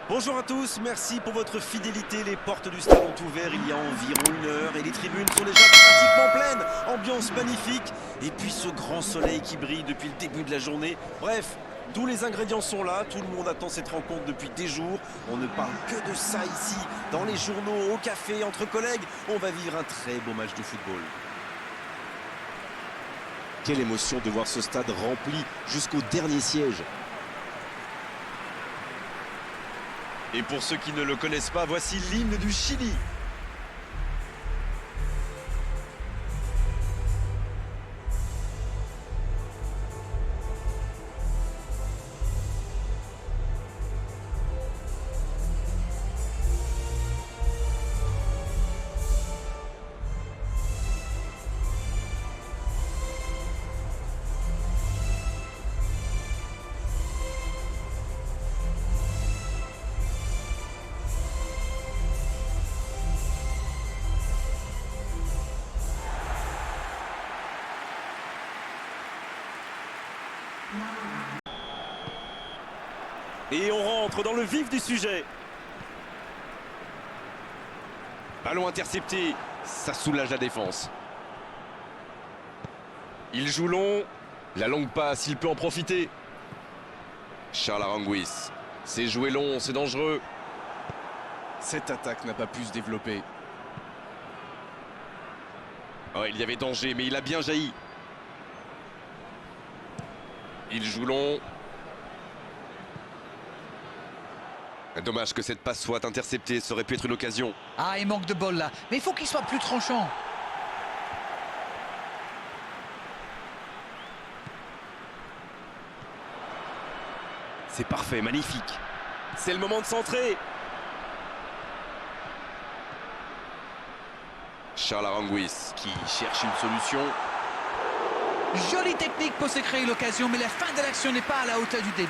Bonjour à tous, merci pour votre fidélité. Les portes du stade ont ouvert il y a environ 1 heure et les tribunes sont déjà pratiquement pleines. Ambiance magnifique et puis ce grand soleil qui brille depuis le début de la journée. Bref, tous les ingrédients sont là, tout le monde attend cette rencontre depuis des jours. On ne parle que de ça ici, dans les journaux, au café, entre collègues. On va vivre un très beau match de football. Quelle émotion de voir ce stade rempli jusqu'au dernier siège. Et pour ceux qui ne le connaissent pas, voici l'hymne du Chili. Et on rentre dans le vif du sujet. Ballon intercepté, ça soulage la défense. Il joue long, la longue passe, il peut en profiter. Charles Aranguis, c'est joué long, c'est dangereux. Cette attaque n'a pas pu se développer. Oh, il y avait danger, mais il a bien jailli. Il joue long. Dommage que cette passe soit interceptée, ça aurait pu être une occasion. Ah, il manque de bol là, mais il faut qu'il soit plus tranchant. C'est parfait, magnifique. C'est le moment de centrer. Charles Aranguis qui cherche une solution. Jolie technique pour se créer l'occasion, mais la fin de l'action n'est pas à la hauteur du début.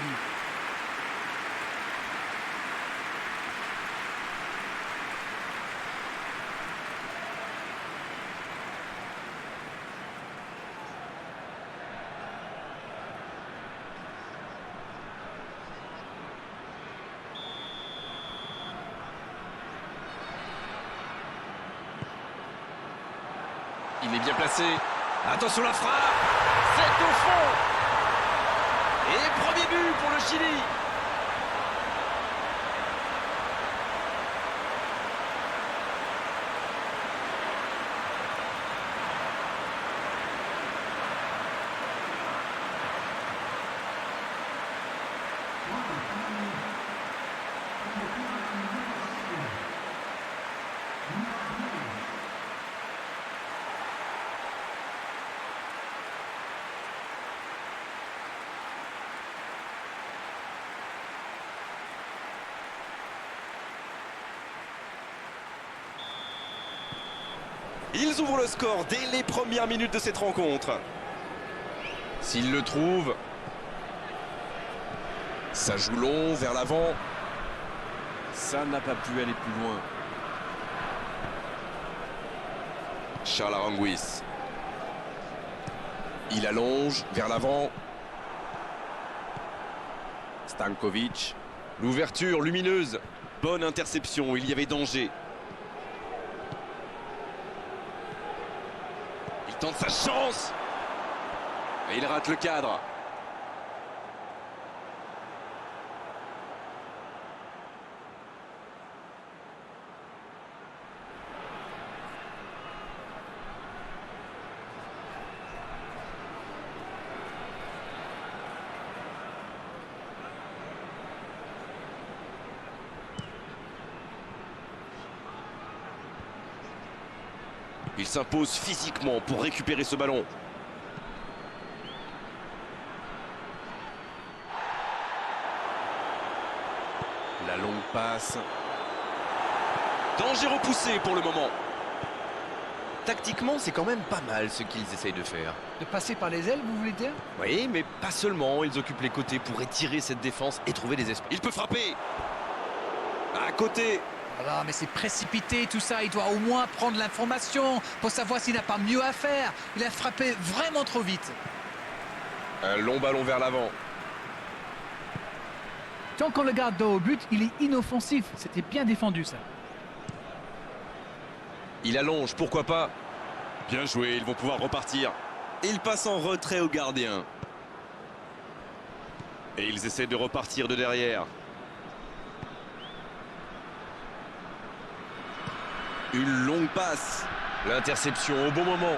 Il est bien placé. Attention la frappe. C'est au fond. Et premier but pour le Chili. Ils ouvrent le score dès les premières minutes de cette rencontre. S'ils le trouvent, ça joue long vers l'avant. Ça n'a pas pu aller plus loin. Charles Aranguis. Il allonge vers l'avant. Stankovic. L'ouverture lumineuse. Bonne interception, il y avait danger. Il tente sa chance. Et il rate le cadre. Il s'impose physiquement pour récupérer ce ballon. La longue passe. Danger repoussé pour le moment. Tactiquement, c'est quand même pas mal ce qu'ils essayent de faire. De passer par les ailes, vous voulez dire? Oui, mais pas seulement. Ils occupent les côtés pour étirer cette défense et trouver des espaces. Il peut frapper. À côté. Voilà, mais c'est précipité tout ça. Il doit au moins prendre l'information pour savoir s'il n'a pas mieux à faire. Il a frappé vraiment trop vite. Un long ballon vers l'avant. Tant qu'on le garde dos au but, il est inoffensif. C'était bien défendu, ça. Il allonge, pourquoi pas. Bien joué, ils vont pouvoir repartir. Il passe en retrait au gardien. Et ils essaient de repartir de derrière. Une longue passe. L'interception au bon moment.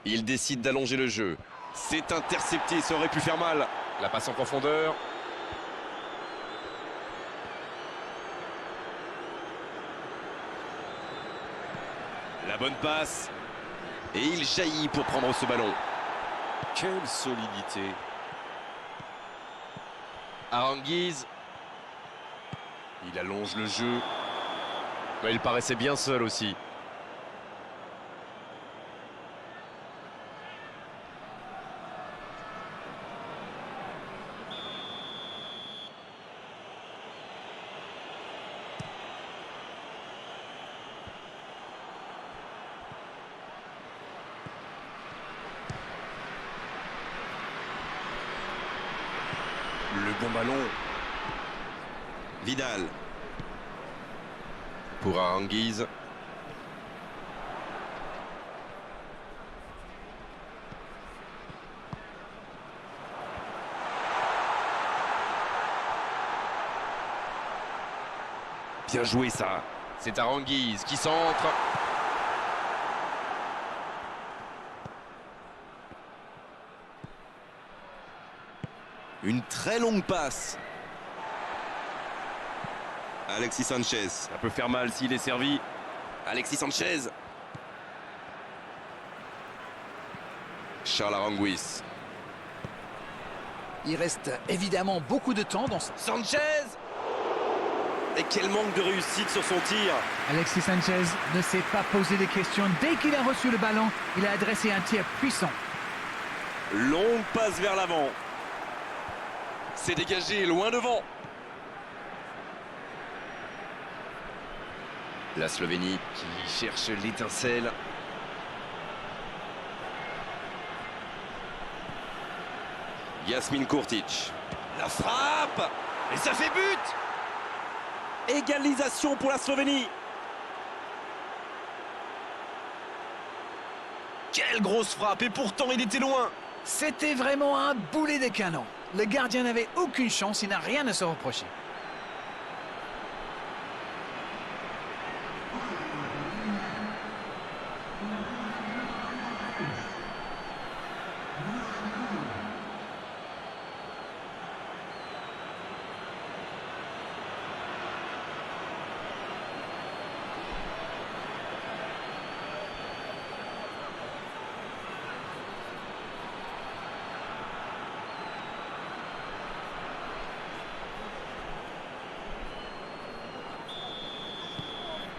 Il décide d'allonger le jeu. C'est intercepté, ça aurait pu faire mal. La passe en profondeur. La bonne passe. Et il jaillit pour prendre ce ballon. Quelle solidité. Aranguiz. Il allonge le jeu. Mais il paraissait bien seul aussi. Le bon ballon. Vidal. Pour Aranguiz. Bien joué ça. C'est Aranguiz qui centre. Une très longue passe. Alexis Sanchez. Ça peut faire mal s'il est servi. Alexis Sanchez. Charles Aranguiz. Il reste évidemment beaucoup de temps dans ce... Sanchez. Et quel manque de réussite sur son tir. Alexis Sanchez ne s'est pas posé des questions. Dès qu'il a reçu le ballon, il a adressé un tir puissant. Longue passe vers l'avant. C'est dégagé, loin devant. La Slovénie qui cherche l'étincelle. Yasmin Kurtic. La frappe. Et ça fait but. Égalisation pour la Slovénie. Quelle grosse frappe. Et pourtant, il était loin. C'était vraiment un boulet de canon. Le gardien n'avait aucune chance, il n'a rien à se reprocher.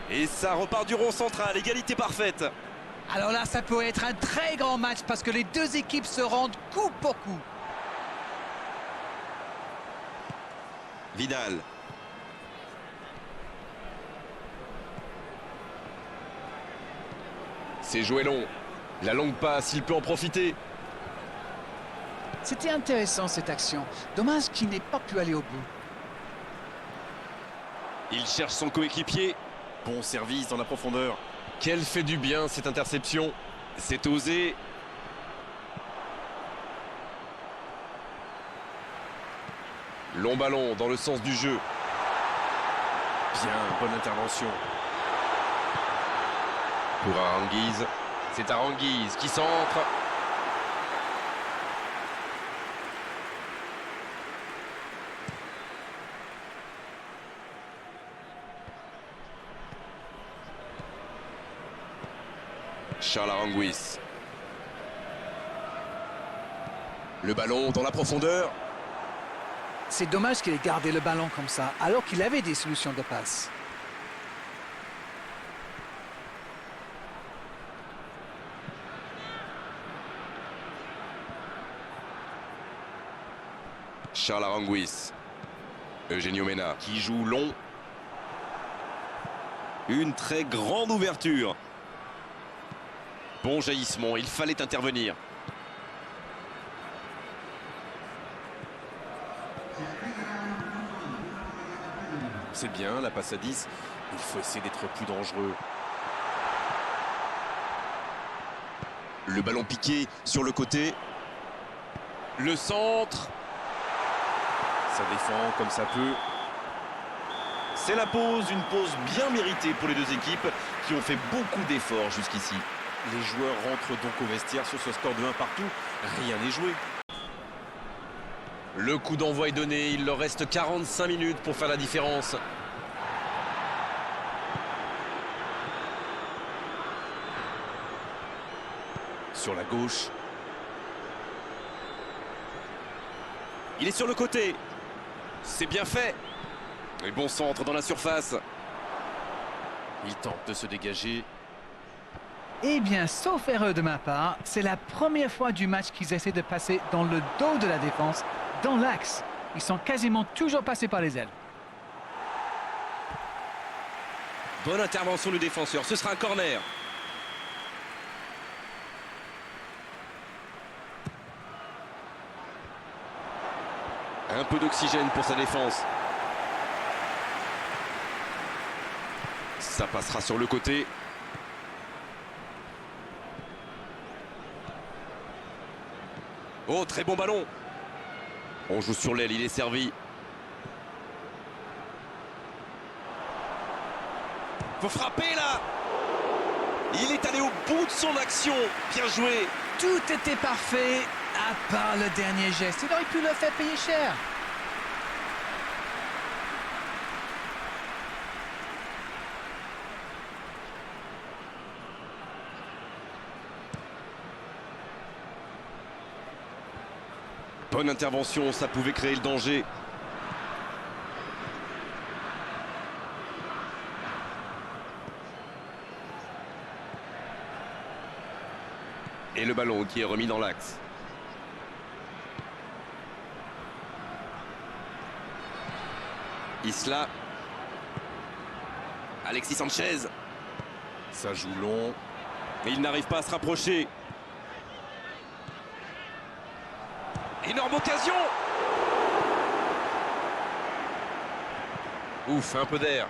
Et ça repart du rond central, égalité parfaite. Alors là, ça peut être un très grand match parce que les deux équipes se rendent coup pour coup. Vidal. C'est joué long. La longue passe, il peut en profiter. C'était intéressant cette action. Dommage qu'il n'ait pas pu aller au bout. Il cherche son coéquipier. Bon service dans la profondeur. Quel fait du bien cette interception. C'est osé. Long ballon dans le sens du jeu. Bien, bonne intervention. Pour Aranguiz. C'est Aranguiz qui centre. Charles Aranguiz. Le ballon dans la profondeur. C'est dommage qu'il ait gardé le ballon comme ça, alors qu'il avait des solutions de passe. Charles Aranguiz. Eugenio Mena qui joue long. Une très grande ouverture. Bon jaillissement, il fallait intervenir. C'est bien, la passe à 10. Il faut essayer d'être plus dangereux. Le ballon piqué sur le côté. Le centre. Ça défend comme ça peut. C'est la pause, une pause bien méritée pour les deux équipes qui ont fait beaucoup d'efforts jusqu'ici. Les joueurs rentrent donc au vestiaire sur ce score de 1 partout. Rien n'est joué. Le coup d'envoi est donné. Il leur reste 45 minutes pour faire la différence. Sur la gauche. Il est sur le côté. C'est bien fait. Et bon centre dans la surface. Il tente de se dégager. Eh bien, sauf erreur de ma part, c'est la première fois du match qu'ils essaient de passer dans le dos de la défense, dans l'axe. Ils sont quasiment toujours passés par les ailes. Bonne intervention du défenseur. Ce sera un corner. Un peu d'oxygène pour sa défense. Ça passera sur le côté. Oh, très bon ballon. On joue sur l'aile, il est servi. Faut frapper là. Il est allé au bout de son action. Bien joué. Tout était parfait, à part le dernier geste. Il aurait pu le faire payer cher. Bonne intervention, ça pouvait créer le danger. Et le ballon qui est remis dans l'axe. Isla. Alexis Sanchez. Ça joue long. Mais il n'arrive pas à se rapprocher. Énorme occasion. Ouf, un peu d'air.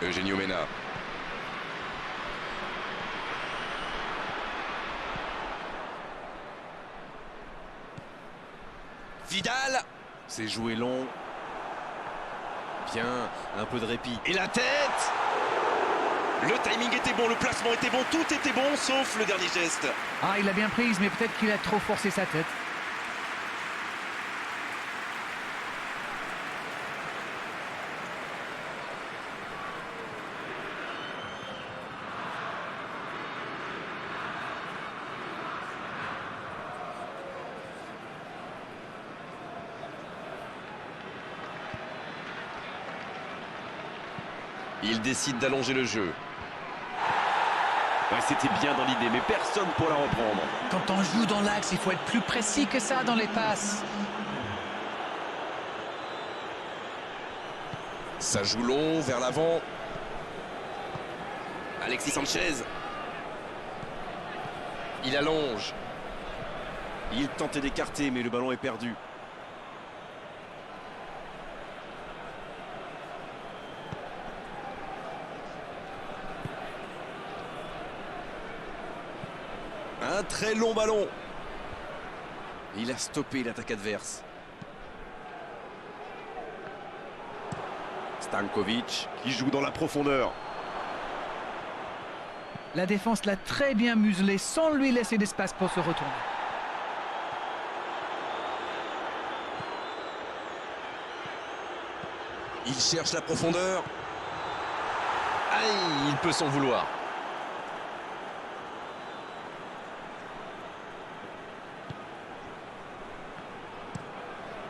Eugenio Mena. Vidal. C'est joué long. Bien, un peu de répit. Et la tête. Le timing était bon, le placement était bon, tout était bon, sauf le dernier geste. Ah, il a bien prise, mais peut-être qu'il a trop forcé sa tête. Il décide d'allonger le jeu. Ouais, c'était bien dans l'idée, mais personne pour la reprendre. Quand on joue dans l'axe, il faut être plus précis que ça dans les passes. Ça joue long, vers l'avant. Alexis Sanchez. Il allonge. Il tentait d'écarter, mais le ballon est perdu. Un très long ballon. Il a stoppé l'attaque adverse. Stankovic qui joue dans la profondeur. La défense l'a très bien muselé sans lui laisser d'espace pour se retourner. Il cherche la profondeur. Aïe, il peut s'en vouloir.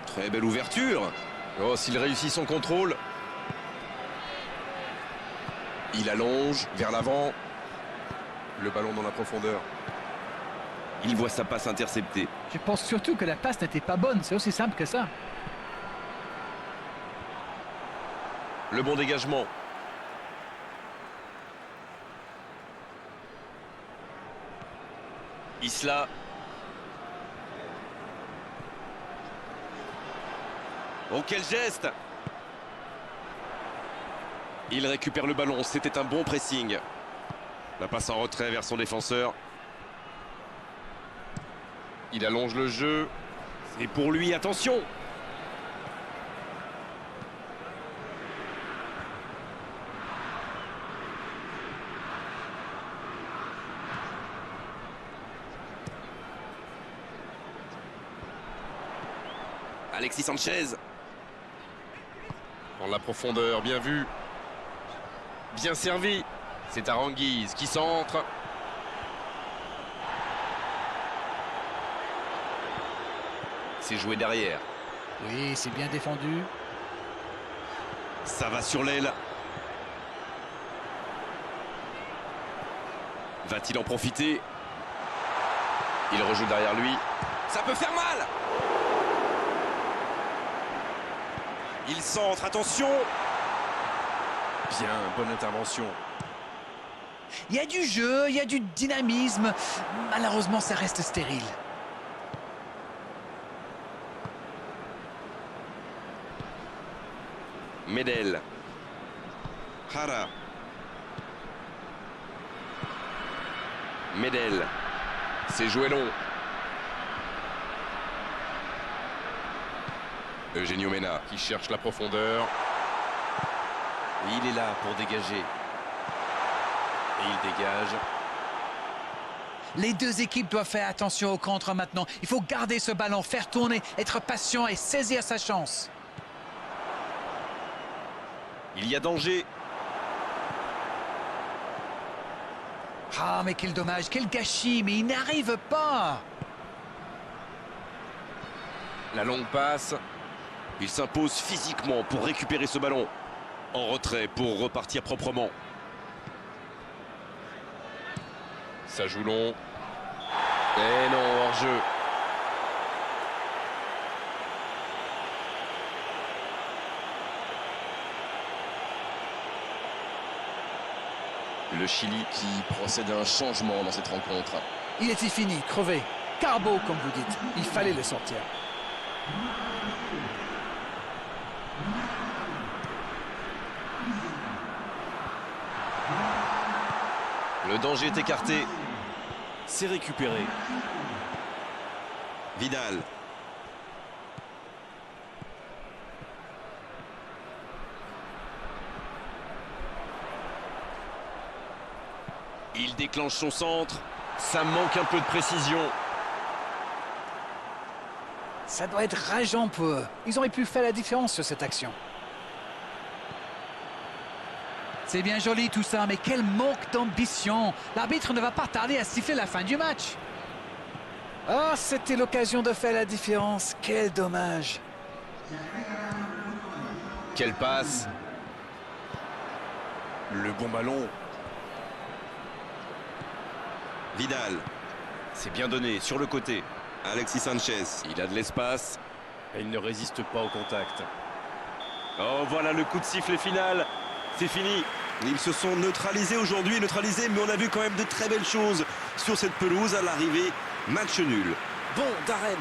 Très belle ouverture. Oh, s'il réussit son contrôle. Il allonge vers l'avant. Le ballon dans la profondeur. Il voit sa passe interceptée. Je pense surtout que la passe n'était pas bonne, c'est aussi simple que ça. Le bon dégagement. Isla. Oh, quel geste! Il récupère le ballon, c'était un bon pressing. La passe en retrait vers son défenseur. Il allonge le jeu. C'est pour lui, attention! Alexis Sanchez. Dans la profondeur, bien vu. Bien servi. C'est Aranguiz qui centre. C'est joué derrière. Oui, c'est bien défendu. Ça va sur l'aile. Va-t-il en profiter? Il rejoue derrière lui. Ça peut faire mal! Il centre, attention! Bien, bonne intervention. Il y a du jeu, il y a du dynamisme. Malheureusement, ça reste stérile. Medel. Hara. Medel. C'est joué long. Eugenio Mena qui cherche la profondeur. Et il est là pour dégager. Et il dégage. Les deux équipes doivent faire attention au contre maintenant. Il faut garder ce ballon, faire tourner, être patient et saisir sa chance. Il y a danger. Ah, mais quel dommage, quel gâchis, mais il n'arrive pas. La longue passe. Il s'impose physiquement pour récupérer ce ballon. En retrait pour repartir proprement. Ça joue long. Et non, hors-jeu. Le Chili qui procède à un changement dans cette rencontre. Il était fini, crevé. Carbo, comme vous dites. Il fallait le sortir. Le danger est écarté. C'est récupéré. Vidal. Il déclenche son centre. Ça manque un peu de précision. Ça doit être rageant pour eux. Ils auraient pu faire la différence sur cette action. C'est bien joli tout ça, mais quel manque d'ambition. L'arbitre ne va pas tarder à siffler la fin du match. Oh, c'était l'occasion de faire la différence. Quel dommage. Quelle passe. Le bon ballon. Vidal. C'est bien donné, sur le côté. Alexis Sanchez. Il a de l'espace. Et il ne résiste pas au contact. Oh, voilà le coup de sifflet final. C'est fini. Ils se sont neutralisés aujourd'hui, mais on a vu quand même de très belles choses sur cette pelouse à l'arrivée. Match nul. Bon, Darren,